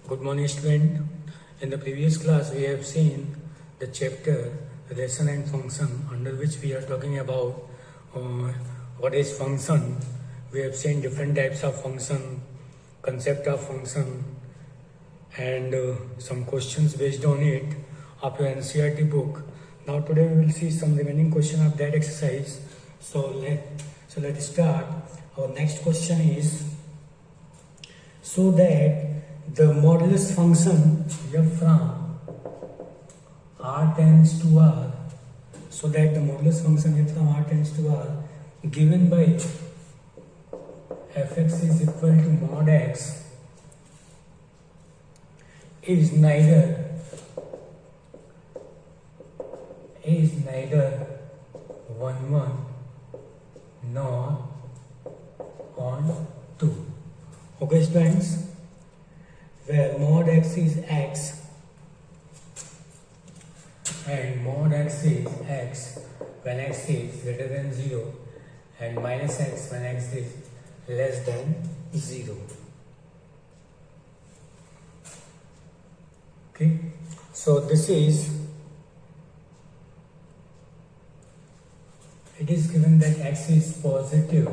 Good morning, student. In the previous class, we have seen the chapter relation and function, under which we are talking about what is function. We have seen different types of function, concept of function, and some questions based on it of your NCERT book. Now today we will see some remaining question of that exercise. So let's start. Our next question is, so that the modulus function f from r tends to r, so that the modulus function f from r tends to r given by fx is equal to mod x is neither 1 nor on 2. Okay, students, where mod x is x and mod x is x when x is greater than 0 and minus x when x is less than 0. Okay, so this is, it is given that x is positive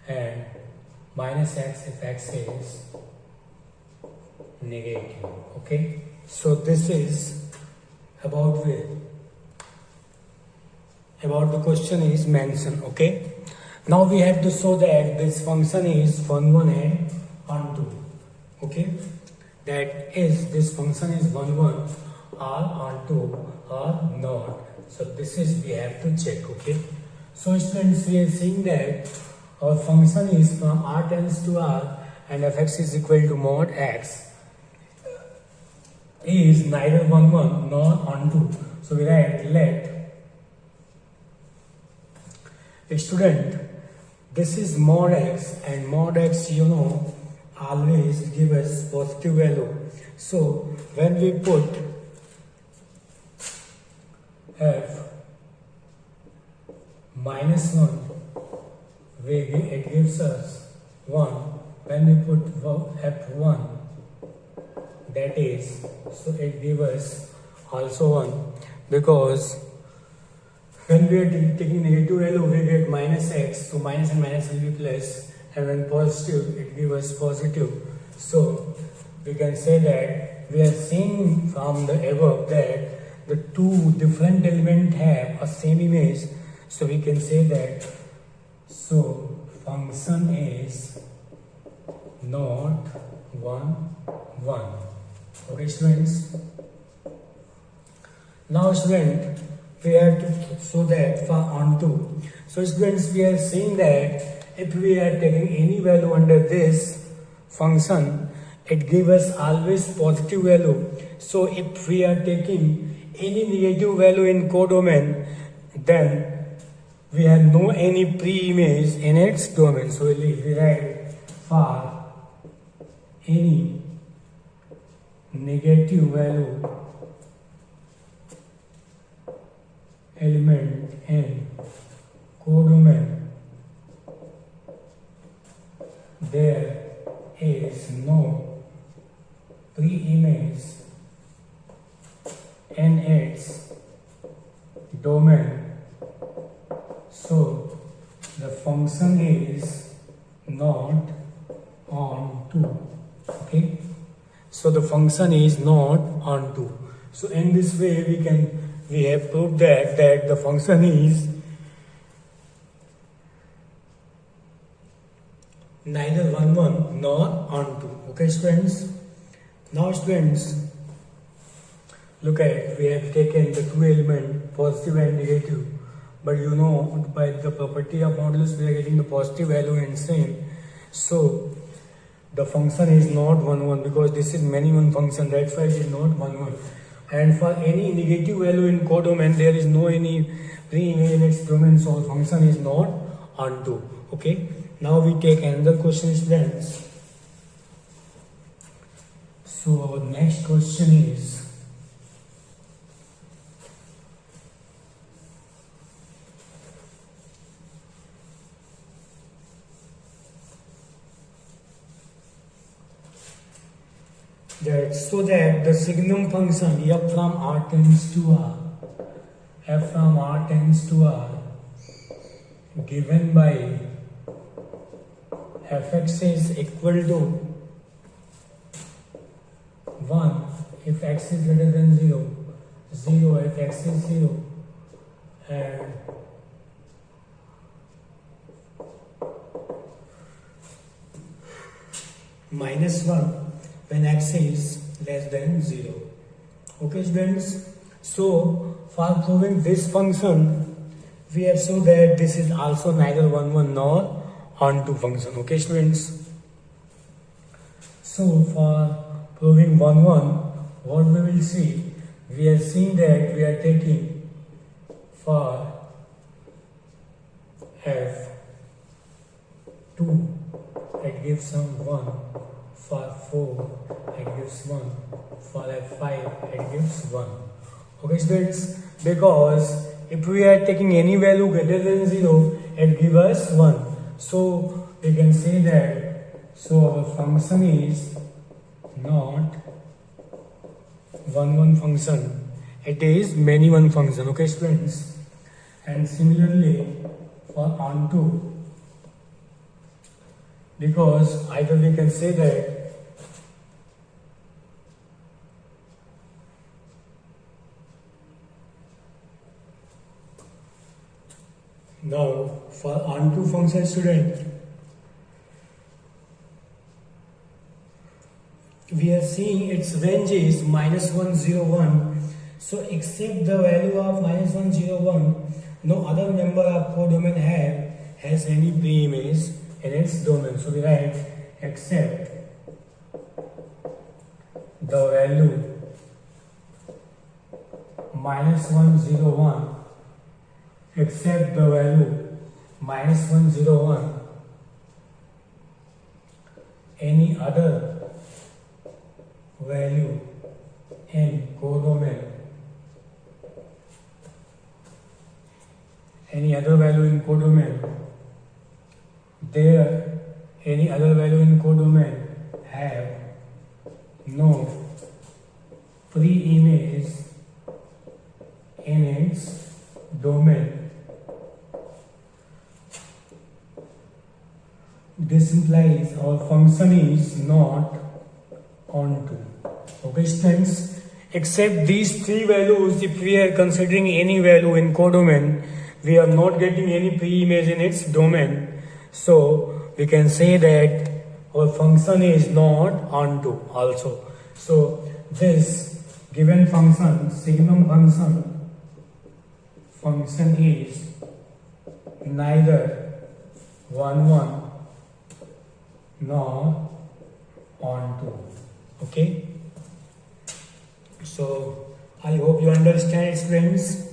and minus x if x is negative. Okay, so this is about the question is mentioned. Okay, now we have to show that this function is 1 1 and on 2. Okay, that is, this function is 1 1 or on 2 or not. So this is we have to check. Okay, so students, we are seeing that our function is from r tends to r and fx is equal to mod x is neither 1 1 nor on 2. So we write, let student, this is mod x, and mod x, you know, always give us positive value. So when we put f minus 1, it gives us 1. When we put f1, that is, so it gives us also 1, because when we are taking negative value, we get minus x, so minus and minus will be plus, and when positive, it gives us positive. So we can say that we are seeing from the above that the two different elements have a same image, so we can say that, so function is not 1 1. Okay, students. Now, student, we have to show that for on 2. So, students, we are saying that if we are taking any value under this function, it gives us always positive value. So, if we are taking any negative value in codomain, then we have no any pre-image in its domain. So we write, for any negative value element in codomain, there is no pre-image in its domain. So the function is not on 2. Okay, so the function is not on 2. So in this way we have proved that the function is neither 1 1 nor on 2. Okay, students. Now, students, look at, we have taken the two elements, positive and negative. But you know, by the property of modulus, we are getting the positive value and same. So the function is not 1 1, because this is minimum function. That's why it is not 1 1. And for any negative value in codomain, there is no any pre-image in its domain. So function is not on 2. Okay. Now we take another question, students. So our next question is, that so that the signum function f from r tends to r, f from r tends to r, given by fx is equal to 1 if x is greater than 0, 0 if x is 0, and -1 when x is less than 0. Okay students, so for proving this function we have shown that this is also neither 1 1 nor onto function. Okay students, so for proving 1 1, what we will see, we are seeing that we are taking for f2 it gives some 1, for 4 it gives 1, for f5 it gives 1. Okay students, because if we are taking any value greater than 0 it gives us 1, so we can say that so our function is not 1 1 function, it is many one function. Okay students, and similarly for onto, because either we can say that now for onto function student, we are seeing its range is -1 0 1, so except the value of -1 0 1, no other member of codomain has any pre-image in its domain. So we write except the value -1 0 1, except the value -1 0 1, any other value in codomain, any other value in codomain, there any other value in codomain have no pre-image in its domain. This implies our function is not onto. Okay students, except these three values, if we are considering any value in codomain, we are not getting any pre-image in its domain, so we can say that our function is not onto also. So this given function, signum function is neither 1 1 nor onto. Okay, so I hope you understand it friends.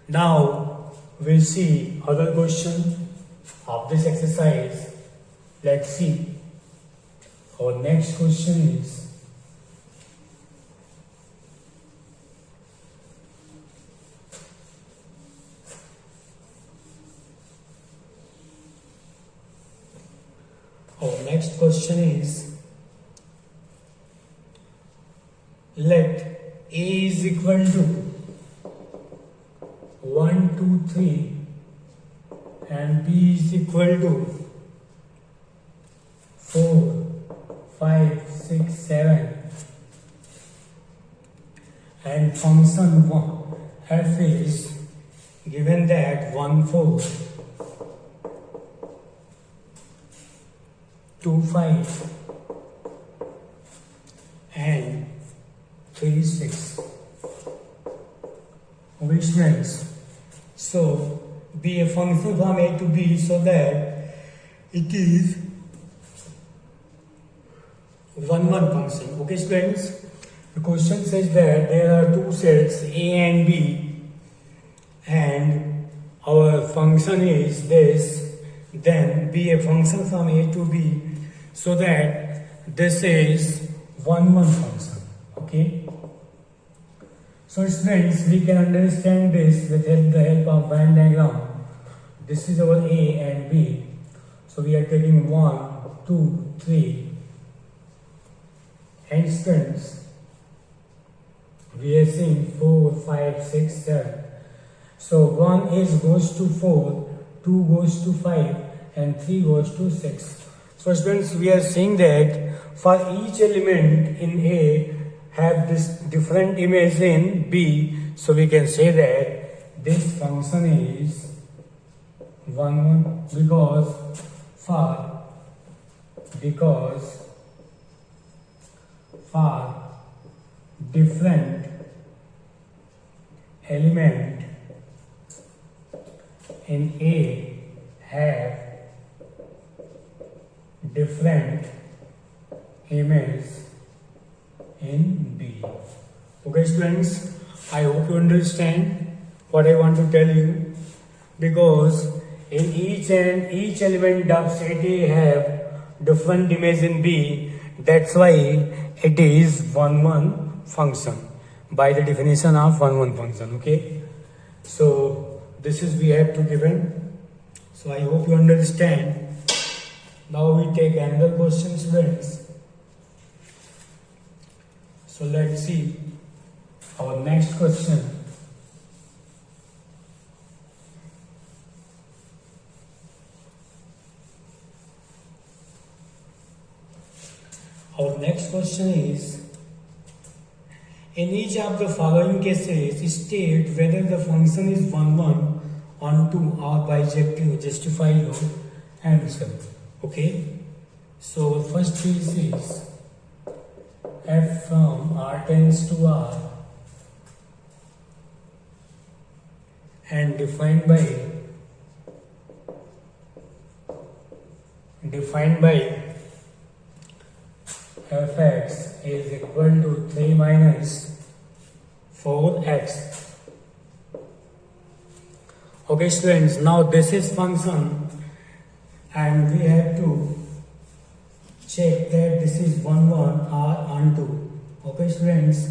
Now we'll see other question of this exercise. Let's see. Our next question is let A is equal to 1 2 3 and B is equal to 4 5 6 7 and function f is given that 1 4 2 5 and 3 6. Which means so be a function from A to B so that it is 1 1 function. Okay students, the question says that there are two sets A and B and our function is this, then be a function from A to B so that this is 1 1 function. Okay, so students, we can understand this with the help of Venn diagram. This is our A and B, so we are taking 1 2 3 And students, we are seeing 4, 5, 6, 7. So 1 is goes to 4, 2 goes to 5, and 3 goes to 6. So students, we are seeing that for each element in A have this different image in B. So we can say that this function is 1, 1 because for different element in A have different image in B. Okay students, I hope you understand what I want to tell you, because in each element of set A have different image in B. That's why it is 1 1 function by the definition of 1 1 function. Okay, so this is we have to given. So I hope you understand. Now we take another question, students. So let's see our next question. Our next question is, in each of the following cases, state whether the function is 1 1 onto or bijective, justify your answer. Okay, so first case is f from R tends to R and defined by fx is equal to 3 minus 4x. Okay students, now this is function and we have to check that this is 1 1 or onto. Okay students,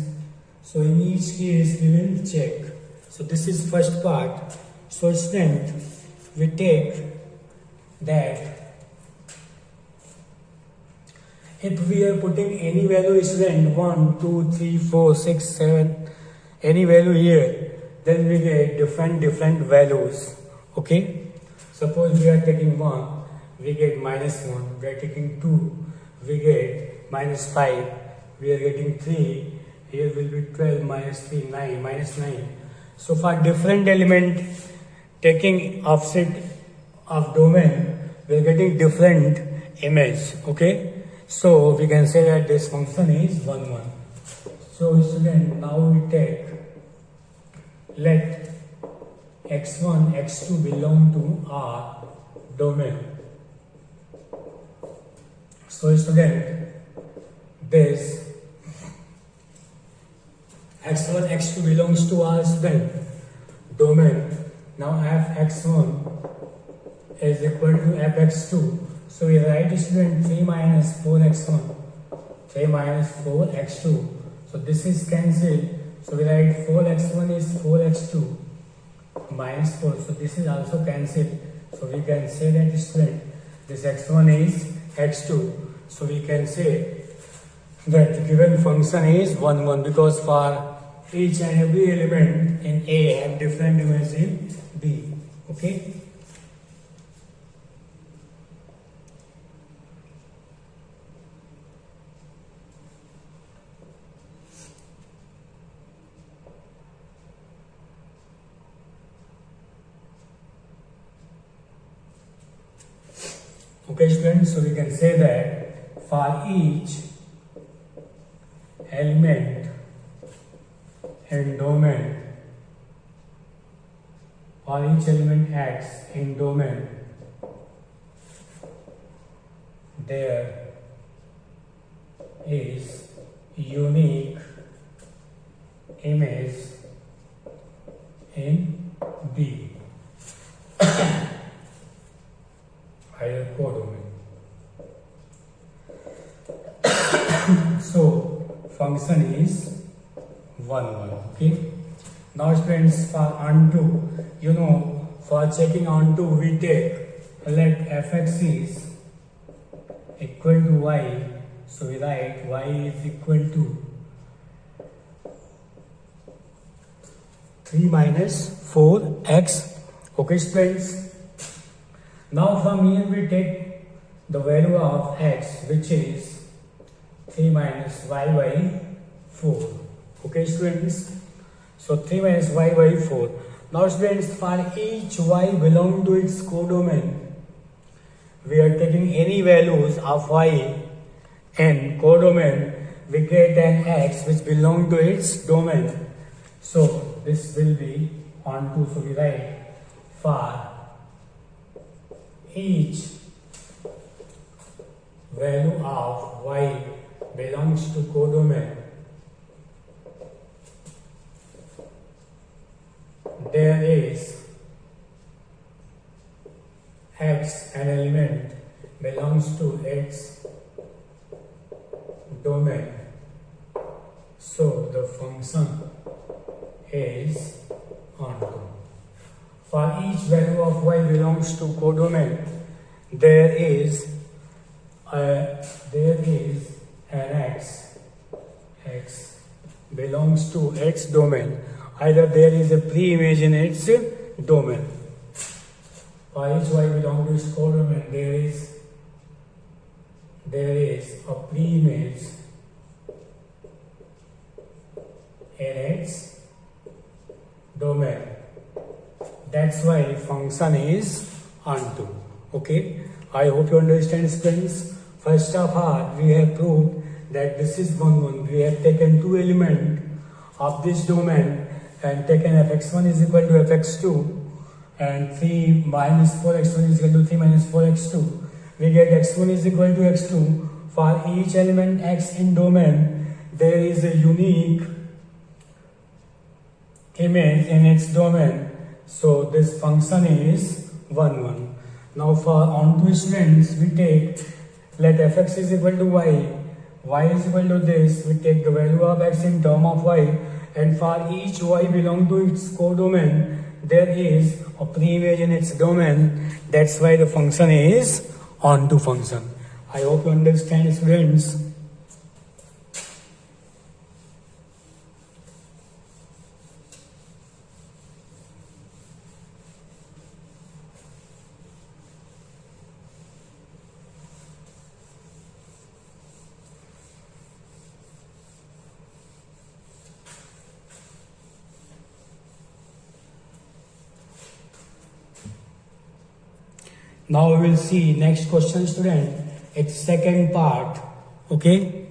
so in each case we will check. So this is first part. So student, we take that if we are putting any value, student 1, 2, 3, 4, 6, 7, any value here, then we get different values. Okay, suppose we are taking 1, we get -1, we are taking 2, we get -5, we are getting 3, here will be 12 minus 3, 9, -9. So for different element taking offset of domain, we are getting different image. Okay, so we can say that this function is 1 1. So student, now we take, let x1 x2 belong to R domain. So student, this x1 x2 belongs to our student domain. Now fx1 is equal to fx2. So we write student 3 minus 4x1, 3 minus 4x2. So this is cancelled. So we write 4x1 is 4x2 minus 4. So this is also cancelled. So we can say that student, this x1 is x2. So we can say that the given function is 1 1 because for each and every element in A have different image in B. Okay. Okay students, so we can say that for each element in domain, for each element X in domain, there is unique image in B. Higher codomain. So function is 1 1. Okay. Now students, for onto, for checking onto, we take let fx is equal to y So we write y is equal to 3 minus 4x. Okay students. Now from here we take the value of x, which is 3 minus y by 4. Okay students. So 3 minus y by 4. Now students, for each y belong to its codomain, we are taking any values of y in codomain, we get an x which belong to its domain. So this will be onto, so we write for each value of y belongs to codomain, there is x, an element belongs to its domain. So the function is onto. For each value of y belongs to codomain, there is an x belongs to its domain. Either there is a pre-image in its domain. For each y belong to its codomain, there is a pre-image in its domain. That's why function is onto. Okay, I hope you understand students. First of all, we have proved that this is 1, 1. We have taken two elements of this domain and taken fx1 is equal to fx2 and 3 minus 4x1 is equal to 3 minus 4x2. We get x1 is equal to x2. For each element x in domain, there is a unique image in its domain. So this function is 1, 1. Now for onto students, we take, let fx is equal to y is equal to this, we take the value of x in term of y, and for each y belong to its codomain, there is a pre-image in its domain. That's why the function is onto function. I hope you understand students. Now we will see next question student. It's second part. Okay.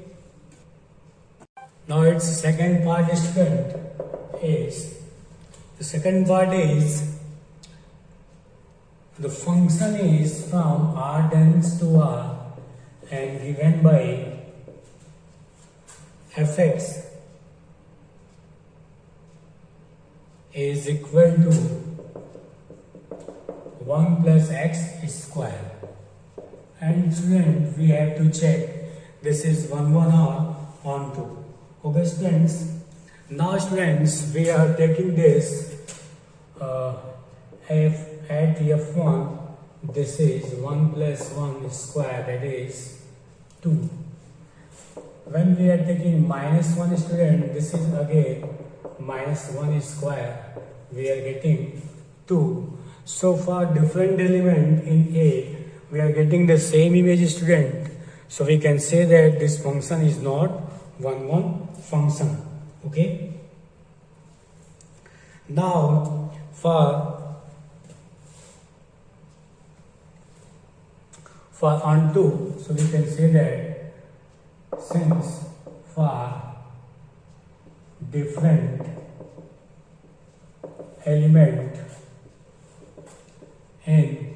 Now its second part student is, the second part is, the function is from r tends to r and given by fx is equal to 1 plus x square. And student, we have to check this is 1, 1 or onto. Okay students. Now students, we are taking this f at f1, this is 1 plus 1 square, that is 2. When we are taking minus 1 student, this is again minus 1 square, we are getting 2. So for different element in A, we are getting the same image student. So we can say that this function is not 1, 1 function. Okay. Now for onto, so we can say that since for different element in,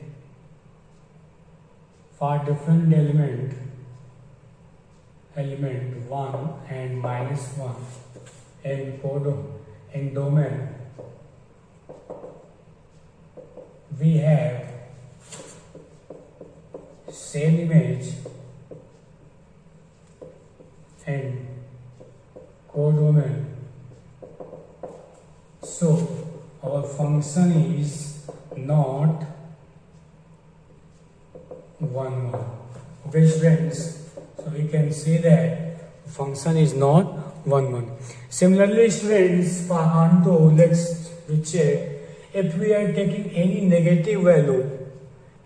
for different element 1 and minus 1 in domain, we have same image in codomain. So our function is not 1, 1. Okay friends, So we can say that function is not 1, 1. Similarly, students, for onto, let's check. If we are taking any negative value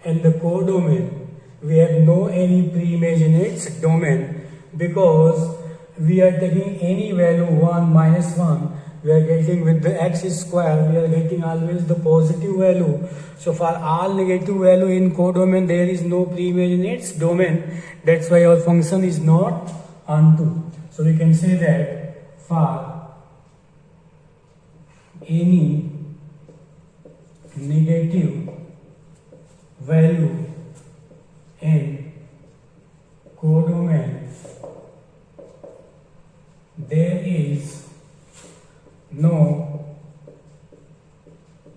in the codomain, we have no any pre-image in its domain, because we are taking any value 1, -1, we are getting with the x square, we are getting always the positive value. So for all negative value in codomain, there is no pre-image in its domain. That's why our function is not onto. So we can say that for any negative value in codomain, there is no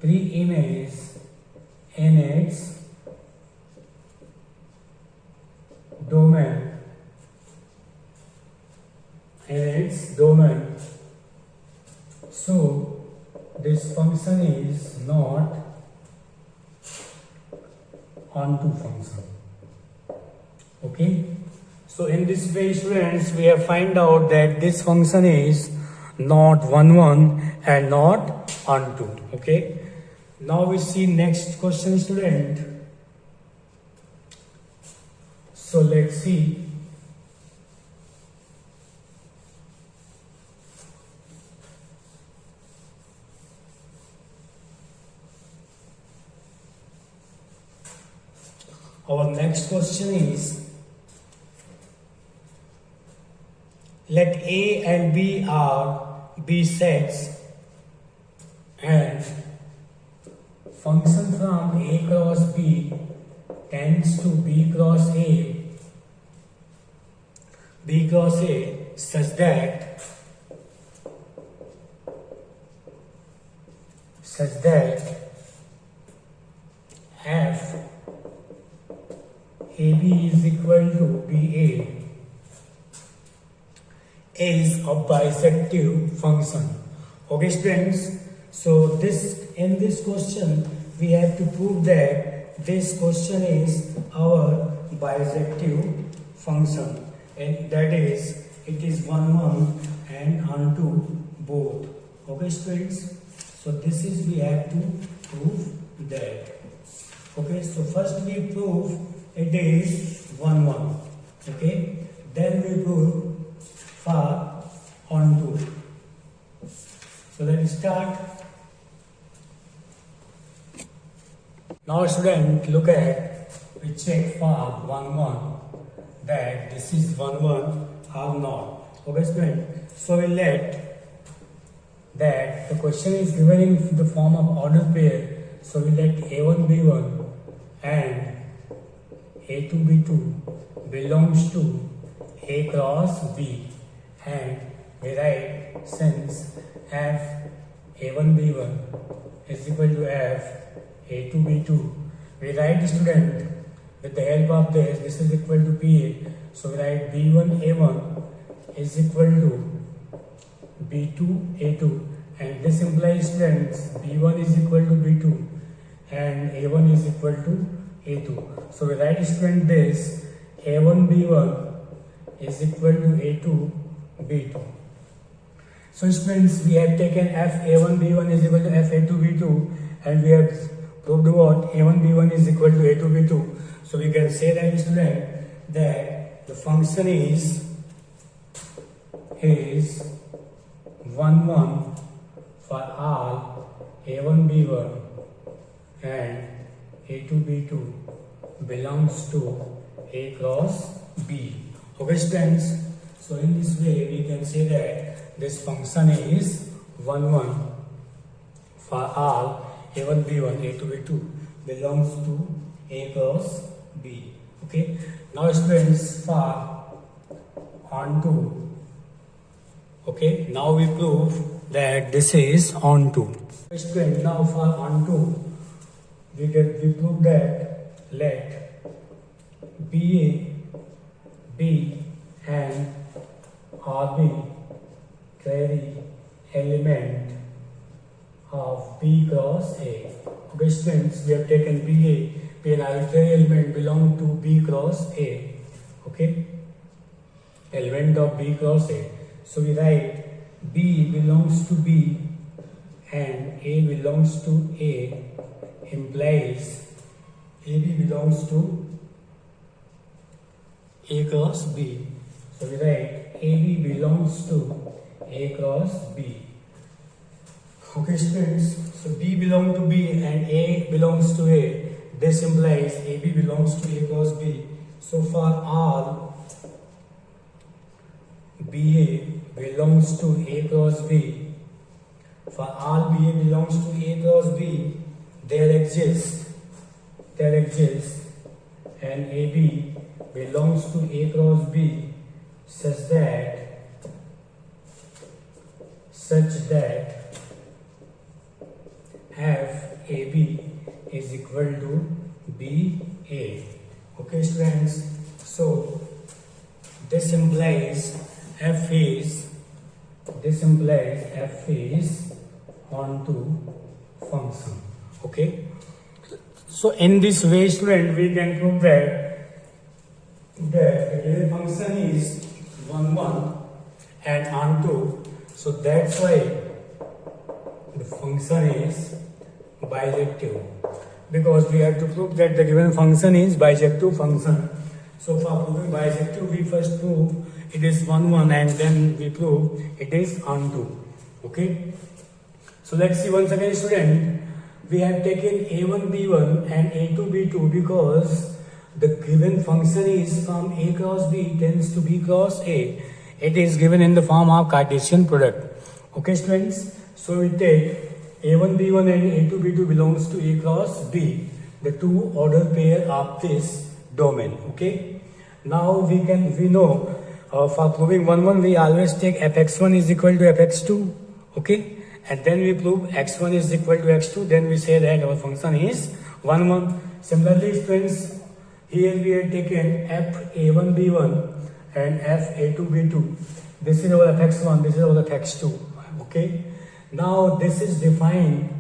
pre-image in its domain. So this function is not onto function. Okay. So in this way, students, we have find out that this function is not 1, 1 and not onto. Okay. Now we see next question, student. So let's see. Our next question is, let A and B are B sets and function from A cross B tends to B cross A such that f AB is equal to BA is a bisective function. Okay, students. So in this question we have to prove that this question is our bisective function, and that is it is 1, 1 and onto both. Okay, students. So this is we have to prove that. Okay. So first we prove it is 1, 1. Okay. Then we prove for onto. So let's start. Now student, look at, we check for 1, 1 that this is 1, 1 or not. Okay student. So we let that the question is given in the form of order pair. So we let A1 B1 and A2 B2 belongs to A cross B, and we write since f A1 B1 is equal to f A2 B2, we write, student, with the help of this is equal to PA. So we write B1 A1 is equal to B2 A2, and this implies, students, B1 is equal to B2 and A1 is equal to A2. So we write, student, this A1 B1 is equal to A2 B2. So students, we have taken f A1 B1 is equal to f A2 B2, and we have proved what A1 B1 is equal to A2 B2. So we can say that, student, that the function is 1, 1 for all A1 B1 and A2 B2 belongs to A cross B. Okay, students. So in this way we can say that this function is 1, 1 for all A1 B1 A2 B2 belongs to A cross B. Okay. Now students, for onto. Okay. Now we prove that this is onto. Student, now for onto, we prove that let BA, B and RB carry element of B cross A. Okay, students, we have taken BA, be an arbitrary element belong to B cross A. Okay. element of B cross A. So we write B belongs to B and A belongs to A implies AB belongs to A cross B. So we write AB belongs to A cross B. Okay students, so B belongs to B and A belongs to A. This implies AB belongs to A cross B. So for all BA belongs to A cross B, for all BA belongs to A cross B, there exists and AB belongs to A cross B such that FAB is equal to BA. Okay students, so this implies F is onto function. Okay, so in this way student we can prove that the given function is 1 1 and onto, so that's why the function is bijective, because we have to prove that the given function is bijective function. So for proving bijective, we first prove it is 1 1 and then we prove it is onto. Okay, so let's see once again student, we have taken A1 B1 and A2 B2 because the given function is from A cross B tends to B cross A. It is given in the form of Cartesian product. Okay students, so we take A1 B1 and A2 B2 belongs to A cross B, the two order pair of this domain. Okay, now we know for proving 1 1 we always take fx1 is equal to fx2. Okay, and then we prove x1 is equal to x2, then we say that our function is 1 1. Similarly students, here we have taken f(a1 b1) and f(a2 b2). This is our fx1, this is our fx2. Okay, now this is defined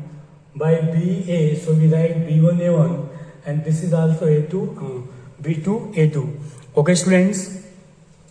by BA, so we write B1 A1 and this is also A2 B2 A2. Okay students,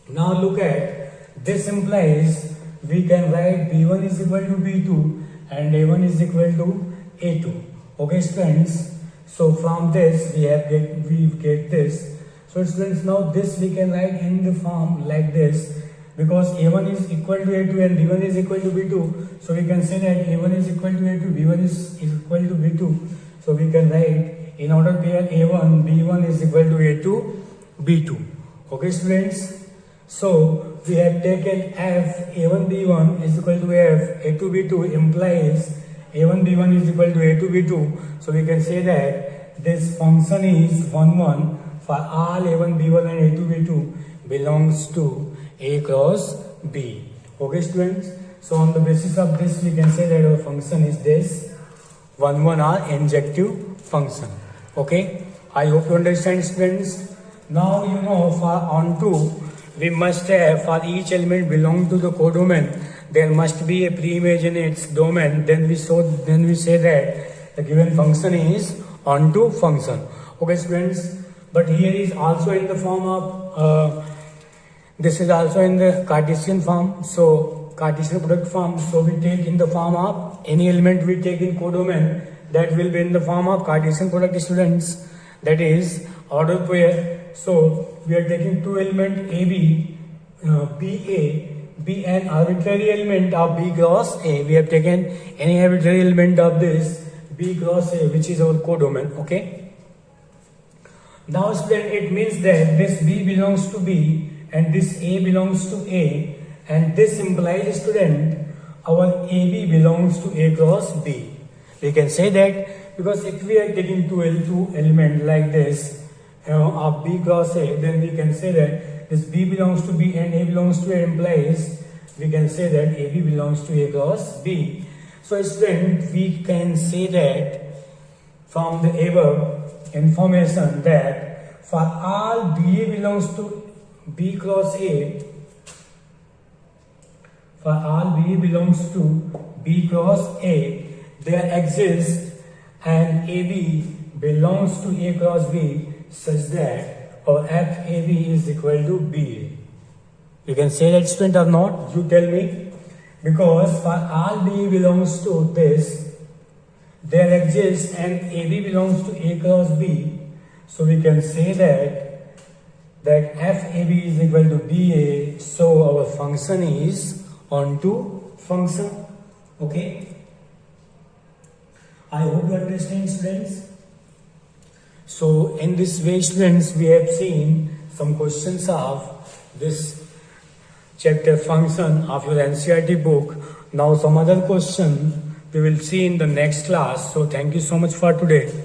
now look at this, implies we can write B1 is equal to B2 and A1 is equal to A2. Okay students, so from this we get this. So students, now this we can write in the form like this, because A1 is equal to A2 and B1 is equal to B2, so we can say that A1 is equal to A2, B1 is equal to B2. So we can write in order pair A1 B1 is equal to A2 B2. Okay students, so we have taken f A1 B1 is equal to f A2 B2 implies A1 B1 is equal to A2 B2. So we can say that this function is 1 1 for all A1 B1 and A2 B2 belongs to A cross B. Okay students, so on the basis of this we can say that our function is this 1 1 or injective function. Okay, I hope you understand students. Now you know for onto we must have, for each element belong to the codomain, there must be a preimage in its domain. Then we say that the given function is onto function. Okay students, but here is also in the form of this is also in the Cartesian form, so Cartesian product form. So we take in the form of any element we take in codomain, that will be in the form of Cartesian product students, that is order pair. So we are taking two element AB, BA, be an arbitrary element of B cross A. We have taken any arbitrary element of this B cross A, which is our codomain. Okay. Now student, it means that this B belongs to B and this A belongs to A, and this implies student our AB belongs to A cross B. We can say that because if we are taking two element like this of B cross A, then we can say that this B belongs to B and A belongs to A implies we can say that AB belongs to A cross B. So student, we can say that from the above information that for all BA belongs to B cross A, for all BA belongs to B cross A, there exists an AB belongs to A cross B such that our FAB is equal to BA. You can say that, student, or not? You tell me. Because for all B belongs to this, there exists and AB belongs to A cross B. So we can say that FAB is equal to BA. So our function is onto function. Okay. I hope you understand, students. So in this way, students, we have seen some questions of this chapter function of your NCERT book. Now some other question we will see in the next class. So thank you so much for today.